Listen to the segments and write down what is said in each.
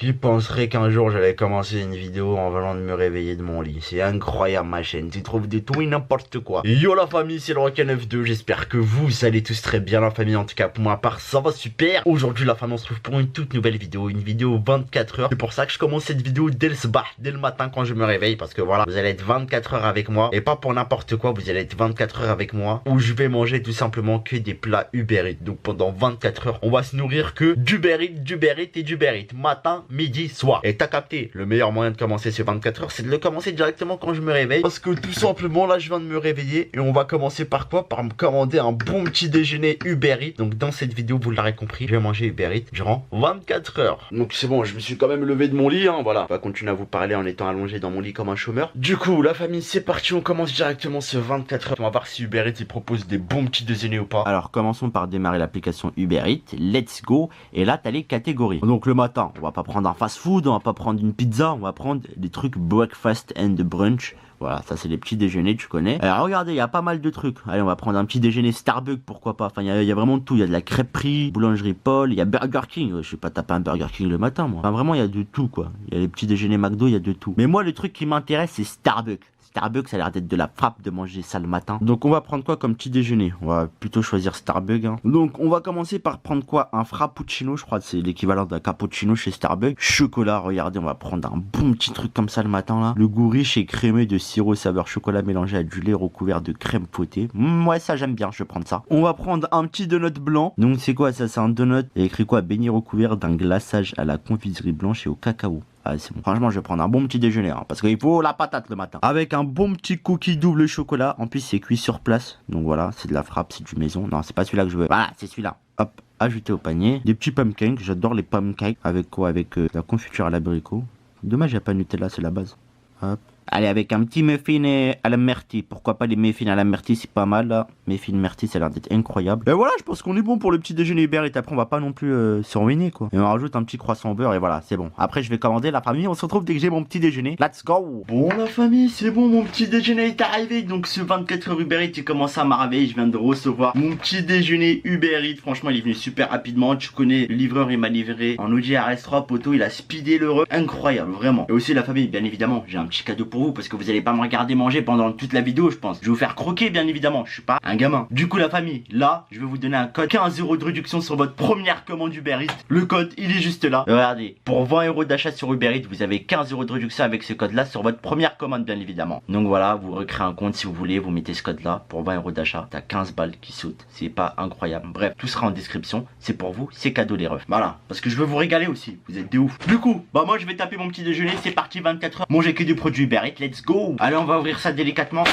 Qui penserait qu'un jour j'allais commencer une vidéo en venant de me réveiller de mon lit? C'est incroyable ma chaîne, tu trouves de tout et n'importe quoi. Yo la famille, c'est le Rocket92, j'espère que vous allez tous très bien la famille, en tout cas pour ma part ça va super. Aujourd'hui la famille on se retrouve pour une toute nouvelle vidéo, une vidéo 24 heures. C'est pour ça que je commence cette vidéo dès le sbah, dès le matin quand je me réveille, parce que voilà, vous allez être 24 heures avec moi, et pas pour n'importe quoi, vous allez être 24 heures avec moi, où je vais manger tout simplement que des plats Uber Eats. Donc pendant 24 heures, on va se nourrir que d'Uber Eats et d'Uber Eats, matin, midi, soir. Et t'as capté, le meilleur moyen de commencer ces 24 heures, c'est de le commencer directement quand je me réveille. Parce que tout simplement, là, je viens de me réveiller. Et on va commencer par quoi? Par me commander un bon petit déjeuner Uber Eats. Donc dans cette vidéo, vous l'aurez compris, je vais manger Uber Eats durant 24 heures. Donc c'est bon, je me suis quand même levé de mon lit, hein, voilà. On va continuer à vous parler en étant allongé dans mon lit comme un chômeur. Du coup, la famille, c'est parti, on commence directement ce 24 heures. On va voir si Uber Eats il propose des bons petits déjeuners ou pas. Alors commençons par démarrer l'application Uber Eats, let's go, et là t'as les catégories. Donc le matin, on va pas prendre un fast food, on va pas prendre une pizza, on va prendre des trucs breakfast and brunch. Voilà, ça c'est les petits déjeuners, tu connais. Alors regardez, il y a pas mal de trucs. Allez, on va prendre un petit déjeuner Starbucks, pourquoi pas. Enfin, il y a vraiment de tout. Il y a de la crêperie, boulangerie Paul, il y a Burger King. Ouais, je vais pas taper un Burger King le matin, moi. Enfin, vraiment, il y a de tout, quoi. Il y a les petits déjeuners McDo, il y a de tout. Mais moi, le truc qui m'intéresse, c'est Starbucks. Starbucks, ça a l'air d'être de la frappe de manger ça le matin. Donc on va prendre quoi comme petit déjeuner? On va plutôt choisir Starbucks. Hein. Donc on va commencer par prendre quoi? Un frappuccino, je crois que c'est l'équivalent d'un cappuccino chez Starbucks. Chocolat, regardez, on va prendre un bon petit truc comme ça le matin là. Le goût riche et crémeux de sirop saveur chocolat mélangé à du lait recouvert de crème fouettée. Ouais, ça j'aime bien, je vais prendre ça. On va prendre un petit donut blanc. Donc c'est quoi ça? C'est un donut. Il y a écrit quoi? Beignet recouvert d'un glaçage à la confiserie blanche et au cacao. Ah, c'est bon. Franchement, je vais prendre un bon petit déjeuner, hein, parce qu'il faut la patate le matin. Avec un bon petit cookie double chocolat. En plus, c'est cuit sur place. Donc voilà, c'est de la frappe, c'est du maison. Non, c'est pas celui-là que je veux. Voilà, c'est celui-là. Hop, ajouté au panier. Des petits pumpkins. J'adore les pumpkins. Avec quoi? Avec la confiture à l'abricot. Dommage, il n'y a pas Nutella, c'est la base. Hop. Allez, avec un petit muffin à la myrtille. Pourquoi pas les muffins à la myrtille, c'est pas mal là. Muffin myrtille, ça a l'air d'être incroyable. Et voilà, je pense qu'on est bon pour le petit déjeuner Uber Eats. Après, on va pas non plus se ruiner quoi. Et on rajoute un petit croissant au beurre et voilà, c'est bon. Après, je vais commander la famille. On se retrouve dès que j'ai mon petit déjeuner. Let's go! Bon la famille, c'est bon, mon petit déjeuner est arrivé. Donc ce 24 heures Uber Eats, j'ai commencé à m'arriver. Je viens de recevoir mon petit déjeuner Uber Eats. Franchement, il est venu super rapidement. Tu connais, le livreur il m'a livré en Audi RS3 poteau. Il a speedé l'heureux. Incroyable, vraiment. Et aussi la famille, bien évidemment, j'ai un petit cadeau pour vous parce que vous allez pas me regarder manger pendant toute la vidéo, je pense. Je vais vous faire croquer, bien évidemment. Je suis pas un gamin. Du coup, la famille, là, je vais vous donner un code 15 € de réduction sur votre première commande Uber Eats. Le code, il est juste là. Regardez, pour 20 € d'achat sur Uber Eats, vous avez 15 € de réduction avec ce code-là sur votre première commande, bien évidemment. Donc voilà, vous recréez un compte si vous voulez, vous mettez ce code-là pour 20 € d'achat. T'as 15 balles qui sautent. C'est pas incroyable. Bref, tout sera en description. C'est pour vous, c'est cadeau les refs. Voilà, parce que je veux vous régaler aussi. Vous êtes des ouf. Du coup, bah moi je vais taper mon petit déjeuner. C'est parti, 24 heures. Manger que du produit Uber Eats. Let's go. Allez, on va ouvrir ça délicatement.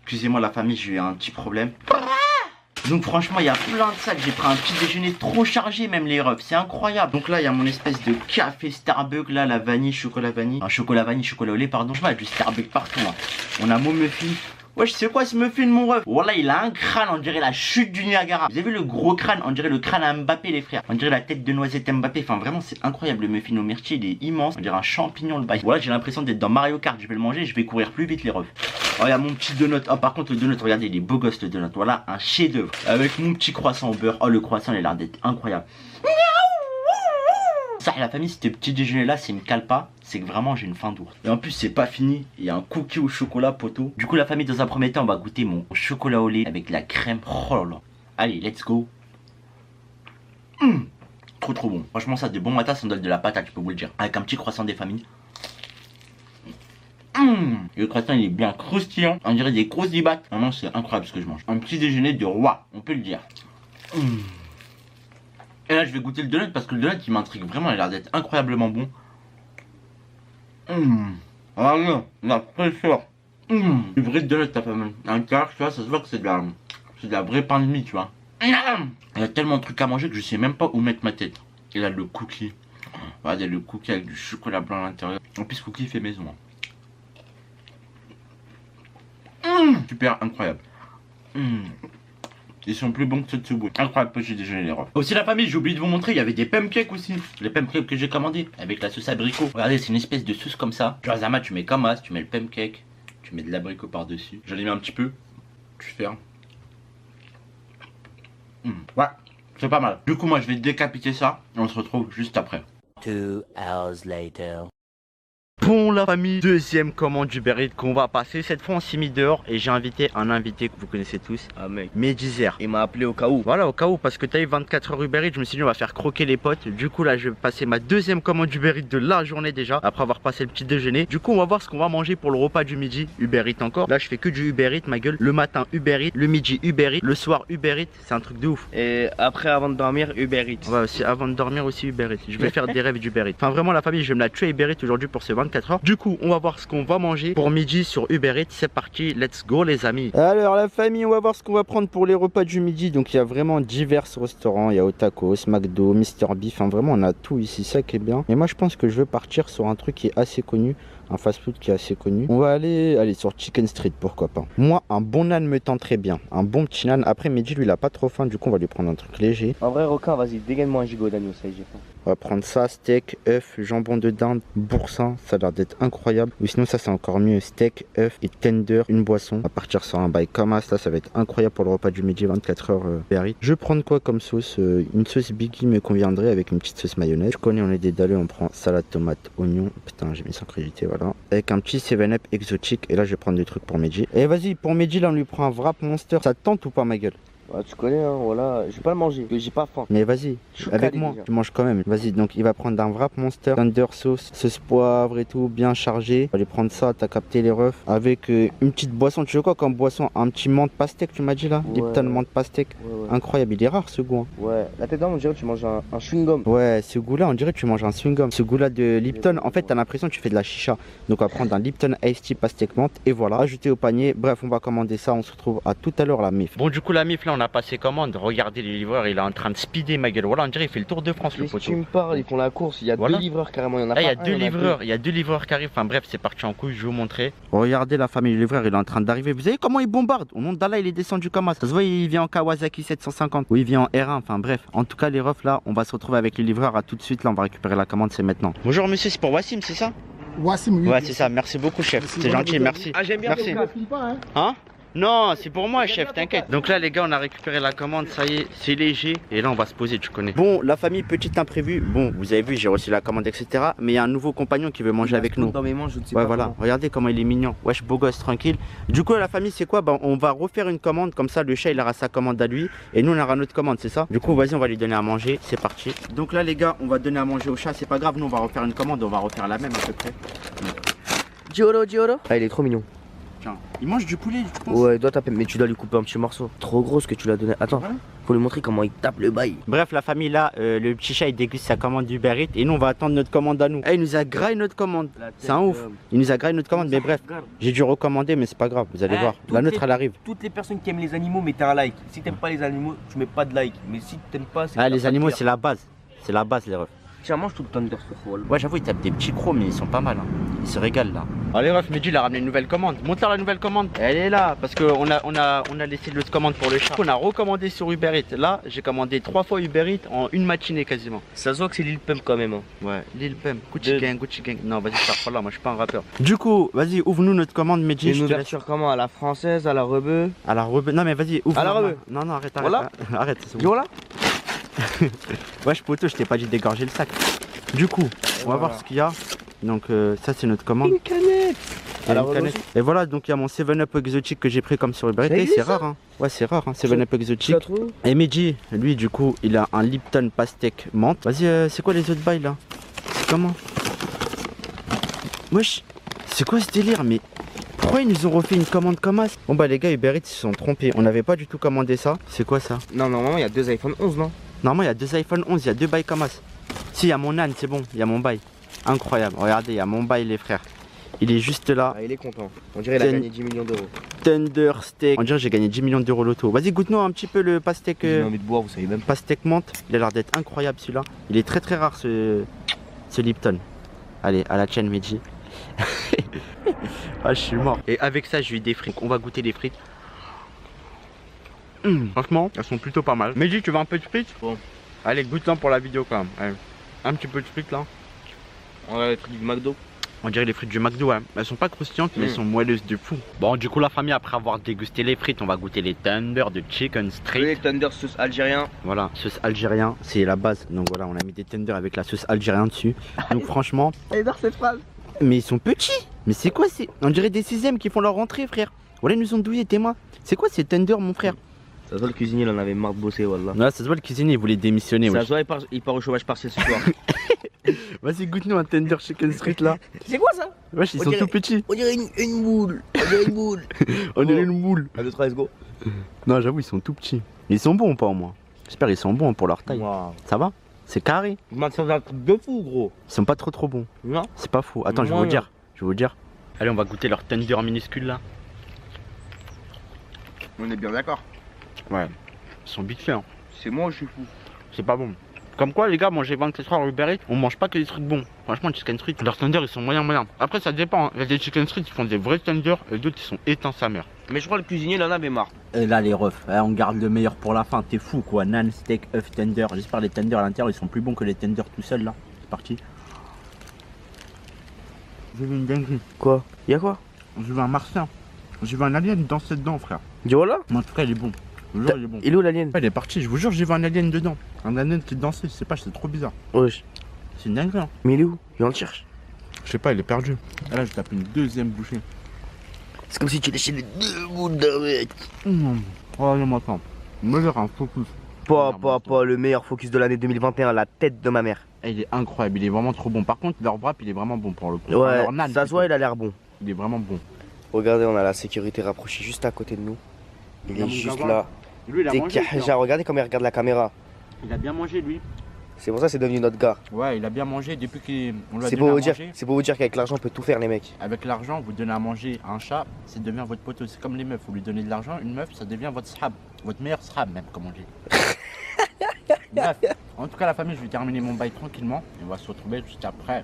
Excusez-moi la famille, j'ai eu un petit problème. Donc franchement, il y a plein de sacs. J'ai pris un petit déjeuner trop chargé, même les refs. C'est incroyable. Donc là, il y a mon espèce de café Starbucks. Là, la vanille, chocolat vanille. Un chocolat vanille, chocolat au lait, pardon. Je vois, du Starbucks partout. Hein. On a mon muffin. Wesh, c'est quoi ce muffin, mon ref? Voilà, il a un crâne, on dirait la chute du Niagara. Vous avez vu le gros crâne? On dirait le crâne à Mbappé, les frères. On dirait la tête de noisette Mbappé. Enfin, vraiment, c'est incroyable. Le muffin au myrtille, il est immense. On dirait un champignon, le bail. Voilà, j'ai l'impression d'être dans Mario Kart. Je vais le manger, je vais courir plus vite, les refs. Oh, il y a mon petit donut. Oh, par contre, le donut, regardez, il est beau gosse, le donut. Voilà, un chef-d'œuvre. Avec mon petit croissant au beurre. Oh, le croissant, il a l'air d'être incroyable. Ça, la famille, ce petit déjeuner là, s'il me cale pas, c'est que vraiment j'ai une faim d'ours. Et en plus, c'est pas fini. Il y a un cookie au chocolat, poteau. Du coup, la famille, dans un premier temps, on va goûter mon chocolat au lait avec la crème. Oh là là. Allez, let's go. Trop bon. Franchement, ça, de bon matin, ça me donne de la patate, je peux vous le dire. Avec un petit croissant des familles. Le croissant, il est bien croustillant. On dirait des grosses dibattes. Vraiment, c'est incroyable ce que je mange. Un petit déjeuner de roi, on peut le dire. Et là, je vais goûter le donut parce que le donut, il m'intrigue vraiment. Il a l'air d'être incroyablement bon. Ah non, la fraîcheur. Du vrai donut, t'as pas mal. À l'intérieur, tu vois, ça se voit que c'est de la vraie pain de mie, tu vois. Il y a tellement de trucs à manger que je sais même pas où mettre ma tête. Et là, le cookie. Regardez, le cookie avec du chocolat blanc à l'intérieur. En plus, cookie fait maison. Super incroyable. Ils sont plus bons que ceux de Subway. Incroyable petit déjeuner les refs. Aussi la famille, j'ai oublié de vous montrer, il y avait des pancakes aussi. Les pancakes que j'ai commandés avec la sauce abricot. Regardez, c'est une espèce de sauce comme ça. Genre Zama, tu mets comme as, tu mets le pancake, tu mets de l'abricot par-dessus. J'en ai mis un petit peu. Tu fermes. Ouais, C'est pas mal. Du coup, moi, je vais décapiter ça et on se retrouve juste après. 2 hours later. Bon la famille, deuxième commande d'Uber Eats qu'on va passer. Cette fois on s'est mis dehors et j'ai invité un invité que vous connaissez tous. Ah mec, Medizer. il m'a appelé au cas où. Voilà, au cas où, parce que t'as eu 24 heures Uber Eats, je me suis dit on va faire croquer les potes. Du coup là je vais passer ma deuxième commande d'Uber Eats de la journée déjà, après avoir passé le petit déjeuner. Du coup on va voir ce qu'on va manger pour le repas du midi. Uber Eats encore. Là je fais que du Uber Eats ma gueule. Le matin Uber Eats, le midi Uber Eats, le soir Uber Eats. C'est un truc de ouf. Et après, avant de dormir, Uber Eats. Ouais, aussi avant de dormir aussi Uber Eats. Je vais faire des rêves d'Uber Eats. Enfin vraiment la famille, je vais me la tuer Uber Eats aujourd'hui pour ces 24 heures. Du coup, on va voir ce qu'on va manger pour midi sur Uber Eats. C'est parti, let's go les amis. Alors la famille, on va voir ce qu'on va prendre pour les repas du midi. Donc il y a vraiment divers restaurants. Il y a Otakos, McDo, Mister Beef. Enfin vraiment on a tout ici, ça qui est bien. Et moi je pense que je veux partir sur un truc qui est assez connu. Un fast-food qui est assez connu. On va aller sur Chicken Street, pourquoi pas. Moi, un bon nan me tente très bien. Un bon petit nan. Après, midi, lui, il a pas trop faim. Du coup, on va lui prendre un truc léger. En vrai, requin, vas-y, dégaine-moi un gigot d'agneau, ça y est, j'ai faim. On va prendre ça, steak, œuf, jambon de dinde, boursin. Ça a l'air d'être incroyable. Ou sinon, ça, c'est encore mieux. Steak, œuf et tender, une boisson. On va partir sur un bail comme ça. Ça va être incroyable pour le repas du midi, 24 heures Uber. Je vais prendre quoi comme sauce? Une sauce Biggie me conviendrait avec une petite sauce mayonnaise. Je connais, on est des daleux. On prend salade, tomate, oignon. Putain, j'ai mis sans crédité, voilà. Avec un petit 7-Up exotique. Et là, je vais prendre des trucs pour midi. Et vas-y, pour midi, là, on lui prend un wrap monster. Ça te tente ou pas, ma gueule? Ouais, tu connais, hein, voilà. Je vais pas le manger, parce que j'ai pas faim. Mais vas-y, avec moi, déjà. tu manges quand même. Vas-y, donc il va prendre un wrap monster, tender sauce, sauce poivre et tout, bien chargé. On va aller prendre ça, t'as capté les refs. Avec une petite boisson, tu veux quoi comme boisson? Un petit menthe pastèque, tu m'as dit là? Ouais. Lipton menthe pastèque. Ouais. Incroyable, il est rare ce goût. Hein. Ouais, la tête d'homme, on dirait que tu manges un chewing-gum. Ouais, ce goût-là, on dirait que tu manges un chewing-gum. Ce goût-là de Lipton, en fait, t'as l'impression que tu fais de la chicha. Donc on va prendre un Lipton Iced Tea pastèque menthe et voilà, ajouter au panier. Bref, on va commander ça, on se retrouve à tout à l'heure la MIF. Bon, du coup, la MIF, là, on a passé commande. Regardez les livreurs, il est en train de speeder ma gueule. Voilà, on dirait qu'il fait le tour de France le Qu'est-ce que poteau. tu me parles? Ils font la course, il y a Voilà. 2 livreurs carrément, il y en a Là, il y pas a un, deux il y en a livreurs, il y a 2 livreurs qui arrivent. Enfin bref, c'est parti en couille, je vais vous montrer. Regardez la famille, le livreur, il est en train d'arriver. Vous savez comment il bombarde? Au nom d'Allah, il est descendu comme ça. Ça se voit, il vient en Kawasaki 750. Ou il vient en R1, enfin bref. En tout cas, les refs là, on va se retrouver avec les livreurs. À tout de suite, là, on va récupérer la commande, c'est maintenant. Bonjour monsieur, c'est pour Wassim, c'est ça? Wassim, oui. Ouais, c'est ça. Merci beaucoup, chef. C'est gentil, merci. Ah, j'aime bien Merci. beaucoup. File pas, hein. Hein? Non, c'est pour moi, chef, t'inquiète. Donc là, les gars, on a récupéré la commande, ça y est, c'est léger. Et là, on va se poser, tu connais. Bon, la famille, petit imprévu. Bon, vous avez vu, j'ai reçu la commande, etc. Mais il y a un nouveau compagnon qui veut manger avec nous. Dans mes mains, je ne sais Ouais, pas voilà, comment. regardez comment il est mignon. Wesh, beau gosse, tranquille. Du coup, la famille, c'est quoi? Bah, on va refaire une commande. Comme ça, le chat, il aura sa commande à lui. Et nous, on aura notre commande, c'est ça? Du coup, vas-y, on va lui donner à manger. C'est parti. Donc là, les gars, on va donner à manger au chat. C'est pas grave, nous, on va refaire une commande. On va refaire la même à peu près. Gioro. Ah, il est trop mignon. Tiens, il mange du poulet, je pense. Ouais, il doit taper, mais tu dois lui couper un petit morceau. Trop gros ce que tu l'as donné. Attends, Ouais. faut lui montrer comment il tape le bail. Bref, la famille là, le petit chat il déguste sa commande d'Uber Eats et nous on va attendre notre commande à nous. Eh, il nous a graillé notre commande. C'est un ouf. Il nous a graillé notre commande, mais bref, j'ai dû recommander, mais c'est pas grave, vous allez voir. La nôtre elle arrive. Toutes les personnes qui aiment les animaux, mettez un like. Si t'aimes pas les animaux, tu mets pas de like. Mais si t'aimes pas, c'est Ah, que les t'as pas animaux de c'est la base. C'est la base, les refs. Tiens, mange tout le Thunder Soul. Ouais, j'avoue, ils tapent des petits crocs, mais ils sont pas mal. Hein. Ils se régalent là. Allez, ref, Mehdi, il a ramené une nouvelle commande. Montre-leur la nouvelle commande. Elle est là, parce qu'on a laissé l'autre commande pour le chat. On a recommandé sur Uber Eats. Là, j'ai commandé 3 fois Uber Eats en une matinée quasiment. Ça se voit que c'est Lil Pump quand même. Hein. Ouais, Lil Pump, Gucci Gang, Gucci Gang. Non, vas-y, ça là, moi je suis pas un rappeur. Du coup, vas-y, ouvre-nous notre commande, Mehdi. Une je te laisse. ouverture comment? À la française, à la rebeu? Alors, non, mais vas-y, ouvre. À la rebeu. Non, arrête, Voilà. arrête. C'est bon. Voilà. Wesh, poteau, je t'ai pas dit d'égorger le sac. Du coup, on va voir ce qu'il y a. Donc, ça, c'est notre commande. Une canette. Il y a À la une rebeu canette. Et voilà, donc il y a mon 7-Up exotique que j'ai pris comme sur Uber Ça Eats. existe, C'est ça rare, hein. Ouais, c'est rare, hein, 7-Up Tu exotique. l'as trouvé? Et Mehdi, lui, du coup, il a un Lipton pastèque menthe. Vas-y, c'est quoi les autres bails là? C'est comment? Wesh, c'est quoi ce délire? Mais pourquoi ils nous ont refait une commande comme ça? Bon, bah, les gars, Uber Eats, ils se sont trompés. On n'avait pas du tout commandé ça. C'est quoi ça? Non, normalement, il y a 2 iPhone 11, non? Normalement, il y a 2 iPhone 11, il y a 2 bails comme ça. Si, il y a mon âne, c'est bon, il y a mon bail. Incroyable, regardez, il y a mon bail, les frères. Il est juste là. Ah, il est content. On dirait qu'il a Ten- gagné 10 millions d'euros. Thunder steak. On dirait que j'ai gagné 10 millions d'euros loto. Vas-y, goûte-nous un petit peu le pastèque. J'ai envie de boire, vous savez même. Pastèque menthe. Il a l'air d'être incroyable celui-là. Il est très très rare ce Lipton. Allez, à la chaîne, Mehdi. Ah, je suis mort. Et avec ça, j'ai eu des frites. On va goûter les frites. Franchement, elles sont plutôt pas mal. Mehdi, tu veux un peu de frites? Bon. Allez, goûte-en pour la vidéo quand même. Allez. Un petit peu de frites là. On va être du McDo. On dirait les frites du McDo, hein. Elles sont pas croustillantes, mais elles sont moelleuses de fou. Bon, du coup, la famille, après avoir dégusté les frites, on va goûter les tenders de chicken street. Les Thunder sauce algérien. Voilà, sauce algérien, c'est la base. Donc voilà, on a mis des tenders avec la sauce algérien dessus. Donc franchement. J'adore cette phrase. Mais ils sont petits. Mais c'est quoi c'est? On dirait des 6ème qui font leur rentrée, frère. Voilà, ils nous ont douillé tes mains. C'est quoi ces tenders, mon frère? Ça se voit, le cuisinier, il en avait marre de bosser, wallah. Là, ça se voit, le cuisinier, il voulait démissionner. Ça Ouais. se voit, il part au chômage partiel ce soir. Vas-y, goûte-nous un tender chicken street là. C'est quoi ça? Wesh, ils On sont dirait- tout petits. On dirait une boule. On dirait une boule. On dirait une boule. 1, 2, 3, let's go. Non, j'avoue, ils sont tout petits. Ils sont bons ou pas, au moins? J'espère qu'ils sont bons pour leur taille. Waouh. Ça va? C'est carré. Je m'en sers d'un truc de fou, gros. Ils sont pas trop bons. Non? C'est pas faux. Attends, je vais Ouais, vous dire. Je vais vous dire. Allez, on va goûter leur tender minuscule là. On est bien d'accord. Ouais. Ils sont vite faits, hein. C'est moi, je suis fou. C'est pas bon. Comme quoi, les gars, manger 24 heures Uber Eats, on mange pas que des trucs bons. Franchement, chicken street, leurs tenders ils sont moyens. Après, ça dépend. Hein. Il y a des chicken street qui font des vrais tenders et d'autres qui sont éteints sa mère. Mais je crois que le cuisinier, il en avait marre. Et là les refs, on garde le meilleur pour la fin, t'es fou quoi. Nan, steak, œuf, tender. J'espère les tenders à l'intérieur ils sont plus bons que les tenders tout seuls là. C'est parti. J'ai vu une dinguerie. Quoi? Y'a quoi? J'ai vu un martien. J'ai vu un alien danser dedans, frère. Dis voilà. Mais en tout cas, il est bon. Je vous jure, il est bon. Il est où l'alien? Ouais, il est parti. Je vous jure, j'ai vu un alien dedans. Un alien qui dansait. Je sais pas, c'est trop bizarre. Wesh. C'est une dinguerie. Hein. Mais il est où? Il en cherche. Je sais pas, il est perdu. Et là, je tape une deuxième bouchée. C'est comme si tu lâchais les 2 bouts d'avec. Oh, non, attends. Me leur un focus. Pas le meilleur focus de l'année 2021, la tête de ma mère. Et il est incroyable, il est vraiment trop bon. Par contre, leur wrap, il est vraiment bon pour le coup. Ouais, Leur nan, ça se voit, il a l'air bon. il est vraiment bon. Regardez, on a la sécurité rapprochée juste à côté de nous. Il est juste là. Lui, il a mangé. Déjà, regardez comment il regarde la caméra. Il a bien mangé, lui. C'est pour ça que c'est devenu notre gars. Ouais, il a bien mangé depuis qu'on lui a C'est donné à pour, vous dire, manger. c'est pour vous dire qu'avec l'argent, on peut tout faire, les mecs. Avec l'argent, vous donnez à manger à un chat, ça devient votre poteau. C'est comme les meufs, vous lui donnez de l'argent, une meuf, ça devient votre srab. Votre meilleur srab, même, comme on dit. Bref, en tout cas, la famille, je vais terminer mon bail tranquillement. Et on va se retrouver juste après.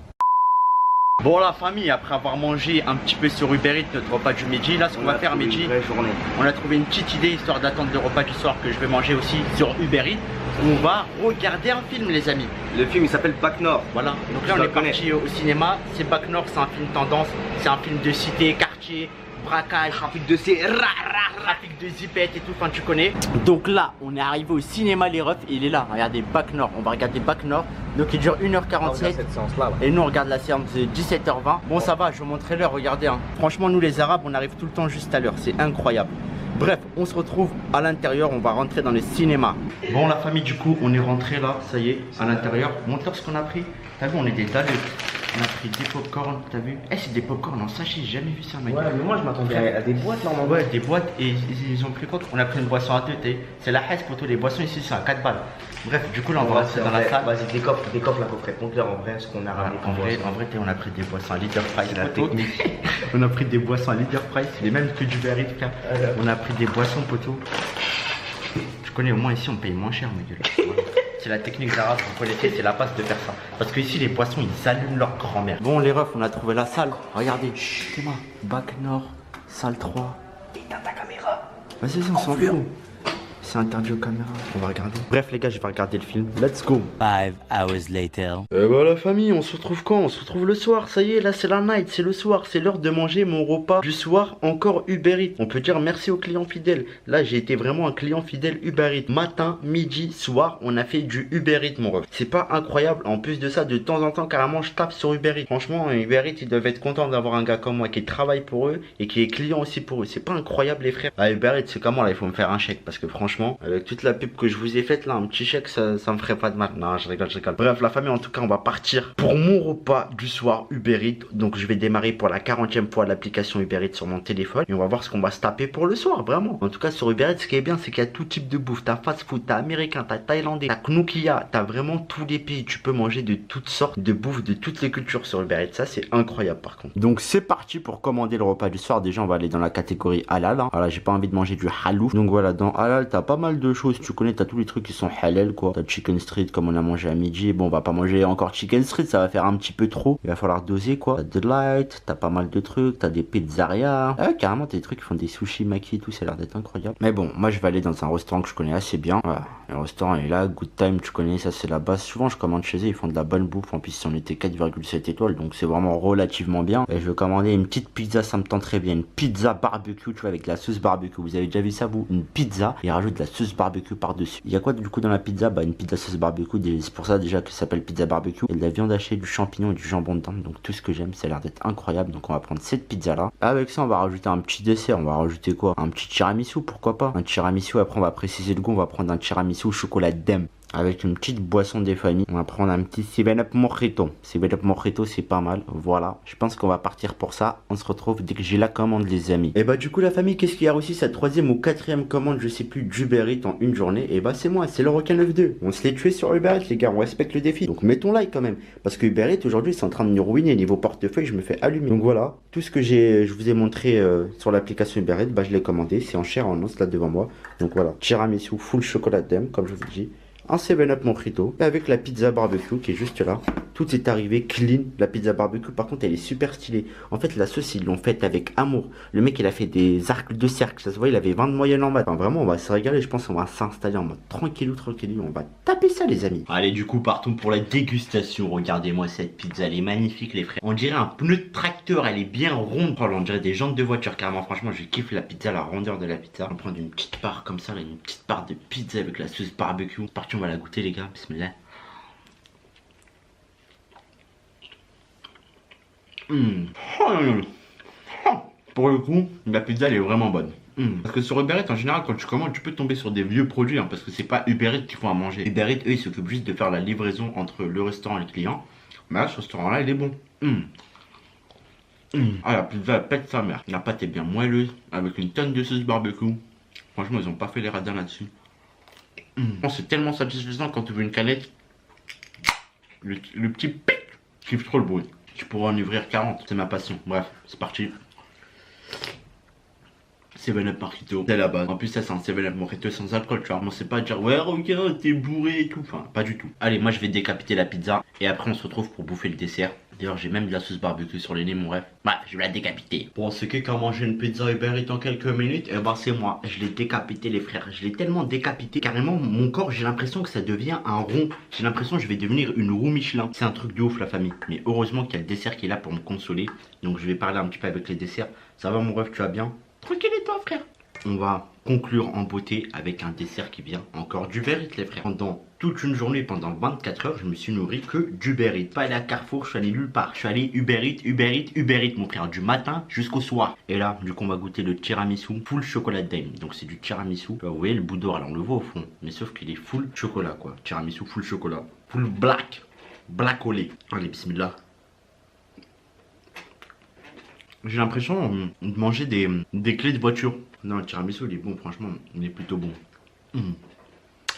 Bon, la famille, après avoir mangé un petit peu sur Uber Eats notre repas du midi, là, ce qu'on va faire à midi, journée. on a trouvé une petite idée histoire d'attendre le repas du soir que je vais manger aussi sur Uber Eats. On va regarder un film, les amis. Le film, il s'appelle Bac Nord. Voilà, donc là on est parti au cinéma. C'est Bac Nord, c'est un film tendance. C'est un film de cité, quartier, braquage, trafic de trafic de zipette et tout, enfin tu connais. Donc là, on est arrivé au cinéma, les refs, et il est là. Regardez, Bac Nord. On va regarder Bac Nord. Donc il dure 1h47. Et nous on regarde la séance de 17h20. Bon, ça va, je vous montrerai l'heure, regardez. Hein. Franchement, nous les Arabes, on arrive tout le temps juste à l'heure. C'est incroyable. Bref, on se retrouve à l'intérieur, on va rentrer dans le cinéma. Bon, la famille, du coup, on est rentré là, ça y est, à l'intérieur. Montre-leur ce qu'on a pris. T'as vu, on est des talents. On a pris des popcorn, t'as vu? Eh, c'est des popcorn en sachet, j'ai jamais vu ça, mec. Ouais, mais moi, je m'attendais à des boîtes, normalement. Ouais, des boîtes, et ils ont pris quoi? On a pris une boisson à 2, c'est la Hesse, pour tous les boissons ici, c'est à 4 balles. Bref, du coup, là, on va rentrer dans la salle. Vas-y, décoffre la coffret. Compte-leur en vrai ce qu'on a ramené. En vrai, on a pris des boissons à leader price. La technique. On a pris des boissons à leader price, les mêmes que du Berry, frère. On a pris des boissons, poteau. Je connais, au moins ici, on paye moins cher, mes gueules. Voilà. C'est la technique d'arabe, vous connaissez, c'est la base de faire ça. Parce que ici, les boissons, ils allument leur grand-mère. Bon, les refs, on a trouvé la salle. Regardez, chut, moi. Bac Nord, salle 3. Éteins ta caméra. Vas-y, on s'en fout. C'est interdit aux caméras. On va regarder. Bref, les gars, je vais regarder le film. Let's go. 5 hours later. Bah la famille, on se retrouve quand? On se retrouve le soir, ça y est, là c'est la night, c'est le soir, c'est l'heure de manger mon repas du soir, encore Uber Eats. On peut dire merci aux clients fidèles. Là j'ai été vraiment un client fidèle Uber Eats. Matin, midi, soir, on a fait du Uber Eats mon ref. C'est pas incroyable, en plus de ça, de temps en temps carrément je tape sur Uber Eats. Franchement, Uber Eats, ils doivent être contents d'avoir un gars comme moi qui travaille pour eux et qui est client aussi pour eux. C'est pas incroyable les frères. Ah, Uber Eats, c'est comment là, il faut me faire un chèque parce que franchement, avec toute la pub que je vous ai faite là, un petit chèque, ça me ferait pas de mal. Non, je rigole. Bref, la famille, en tout cas, on va partir pour mon repas du soir Uber Eats. Donc, je vais démarrer pour la 40e fois l'application Uber Eats sur mon téléphone. Et on va voir ce qu'on va se taper pour le soir, vraiment. En tout cas, sur Uber Eats, ce qui est bien, c'est qu'il y a tout type de bouffe. T'as fast food, t'as américain, t'as thaïlandais, t'as knukia, t'as vraiment tous les pays. Tu peux manger de toutes sortes de bouffe, de toutes les cultures sur Uber Eats. Ça, c'est incroyable par contre. Donc, c'est parti pour commander le repas du soir. Déjà, on va aller dans la catégorie halal. Hein. Voilà, j'ai pas envie de manger du halouf. Donc, voilà, dans halal, t'as pas mal de choses. Tu connais, t'as tous les trucs qui sont halal, quoi. T'as chicken street comme on a mangé à midi. Bon, on va pas manger encore chicken street, ça va faire un petit peu trop. Il va falloir doser, quoi. T'as Delight, t'as pas mal de trucs. T'as des pizzerias. Ah, carrément, t'as des trucs qui font des sushis, maki et tout. Ça a l'air d'être incroyable. Mais bon, moi, je vais aller dans un restaurant que je connais assez bien. Voilà. Le restaurant est là, Good Time, tu connais, ça c'est la base. Souvent je commande chez eux, ils font de la bonne bouffe. En plus, on était 4,7 étoiles, donc c'est vraiment relativement bien. Et je vais commander une petite pizza, ça me tente très bien. Une pizza barbecue, tu vois, avec la sauce barbecue. Vous avez déjà vu ça, vous? Une pizza et rajoute de la sauce barbecue par-dessus. Il y a quoi du coup dans la pizza? Bah, une pizza sauce barbecue. C'est pour ça déjà que ça s'appelle pizza barbecue. Il y a de la viande hachée, du champignon et du jambon dedans. Donc tout ce que j'aime, ça a l'air d'être incroyable. Donc on va prendre cette pizza là. Avec ça, on va rajouter un petit dessert. On va rajouter quoi? Un petit tiramisu, pourquoi pas? Un tiramisu, après on va préciser le goût. On va prendre un tiramisu au chocolat d'em. Avec une petite boisson des familles. On va prendre un petit 7-Up Mojito. 7-Up Mojito, c'est pas mal. Voilà. Je pense qu'on va partir pour ça. On se retrouve dès que j'ai la commande, les amis. Et bah, du coup, la famille, qu'est-ce qu'il y a aussi cette troisième ou quatrième commande, je sais plus, d'Uber Eats en une journée? Et bah, c'est moi, c'est le requin 92. On se l'est tué sur Uber Eats, les gars. On respecte le défi. Donc, mettons like quand même. Parce que Uber Eats, aujourd'hui, c'est en train de nous ruiner. Niveau portefeuille, je me fais allumer. Donc, voilà. Tout ce que je vous ai montré sur l'application Uber Eats, bah, je l'ai commandé. C'est en chair en os là devant moi. Donc, voilà. Tiramisu full chocolat d'em, comme je vous dis. Un 7-Up Mojito et avec la pizza barbecue qui est juste là. Tout est arrivé clean. La pizza barbecue, par contre, elle est super stylée. En fait, la sauce, ils l'ont faite avec amour. Le mec, il a fait des arcs de cercle. Ça se voit, il avait 20 de moyenne en maths. Enfin, vraiment, on va se régaler. Je pense qu'on va s'installer en mode tranquillou. On va taper ça, les amis. Allez, du coup, partons pour la dégustation. Regardez-moi cette pizza, elle est magnifique, les frères. On dirait un pneu de tracteur, elle est bien ronde. Oh, là, on dirait des jantes de voiture, carrément. Franchement, je kiffe la pizza, la rondeur de la pizza. On va prendre une petite part comme ça, là, une petite part de pizza avec la sauce barbecue. Parti, on va la goûter, les gars. Bismillah. Pour le coup, la pizza elle est vraiment bonne. Parce que sur Uber Eats, en général, quand tu commandes, tu peux tomber sur des vieux produits, hein, parce que c'est pas Uber Eats qui font à manger. Uber Eats, eux, ils s'occupent juste de faire la livraison entre le restaurant et le client. Mais là, ce restaurant-là, il est bon. Ah, la pizza, elle pète sa mère. La pâte est bien moelleuse, avec une tonne de sauce barbecue. Franchement, ils ont pas fait les radins là-dessus. C'est tellement satisfaisant quand tu veux une canette. Le petit pic, je kiffe trop le bruit. Je pourrais en ouvrir 40, c'est ma passion. Bref, c'est parti. 7-Up Mojito, c'est la base. En plus, ça, c'est un 7-Up Mojito sans alcool, tu vois. Moi, c'est pas dire, ouais, regarde, t'es bourré et tout. Enfin, pas du tout. Allez, moi, je vais décapiter la pizza. Et après, on se retrouve pour bouffer le dessert. D'ailleurs, j'ai même de la sauce barbecue sur les nez, mon rêve. Bref, je vais la décapiter. Bon, c'est qui a mangé une pizza Uber Eats en quelques minutes? Eh ben, c'est moi. Je l'ai décapité, les frères. Je l'ai tellement décapité. Carrément, mon corps, j'ai l'impression que ça devient un rond. J'ai l'impression que je vais devenir une roue Michelin. C'est un truc de ouf, la famille. Mais heureusement qu'il y a le dessert qui est là pour me consoler. Donc, je vais parler un petit peu avec les desserts. Ça va, mon rêve, tu vas bien? Tranquille et toi, frère? On va conclure en beauté avec un dessert qui vient encore d'Uber Eats, les frères. Pendant toute une journée, pendant 24 heures, je me suis nourri que d'Uber Eats. Pas allé à Carrefour, je suis allé nulle part. Je suis allé Uber Eats, mon frère, du matin jusqu'au soir. Et là, du coup, on va goûter le tiramisu full chocolat d'Aim. Donc, c'est du tiramisu. Vous voyez le bout d'or, là, on le voit au fond. Mais sauf qu'il est full chocolat, quoi. Tiramisu full chocolat. Full black. Black au lait. Allez, bismillah. J'ai l'impression de manger des clés de voiture. Non, le tiramisu, il est bon, franchement, il est plutôt bon.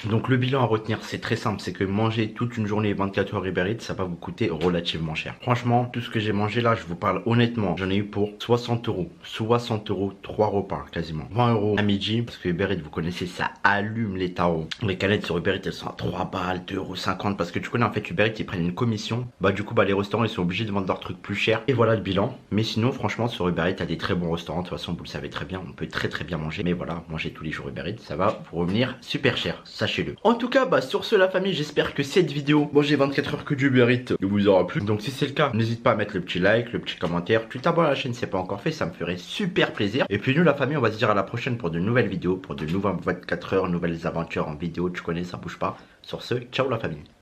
Donc le bilan à retenir, c'est très simple, c'est que manger toute une journée 24 heures Uber Eats, ça va vous coûter relativement cher. Franchement, tout ce que j'ai mangé là, je vous parle honnêtement, j'en ai eu pour 60 euros. 60 euros, 3 repas quasiment. 20 euros à midi, parce que Uber Eats, vous connaissez, ça allume les tarots. Les canettes sur Uber Eats, elles sont à 3 balles, 2,50 €, parce que tu connais en fait Uber Eats, ils prennent une commission. Bah du coup, bah les restaurants, ils sont obligés de vendre leurs trucs plus cher. Et voilà le bilan. Mais sinon, franchement, sur Uber Eats, il y a des très bons restaurants. De toute façon, vous le savez très bien, on peut très bien manger. Mais voilà, manger tous les jours Uber Eats, ça va vous revenir super cher, sachez-le. En tout cas, bah sur ce la famille, j'espère que cette vidéo, bon j'ai 24 heures que du Uber Eats, vous aura plu. Donc si c'est le cas, n'hésite pas à mettre le petit like, le petit commentaire, tu t'abonnes à la chaîne si c'est pas encore fait, ça me ferait super plaisir. Et puis nous la famille, on va se dire à la prochaine pour de nouvelles vidéos, pour de nouvelles 24 heures, nouvelles aventures en vidéo, tu connais, ça bouge pas. Sur ce, ciao la famille.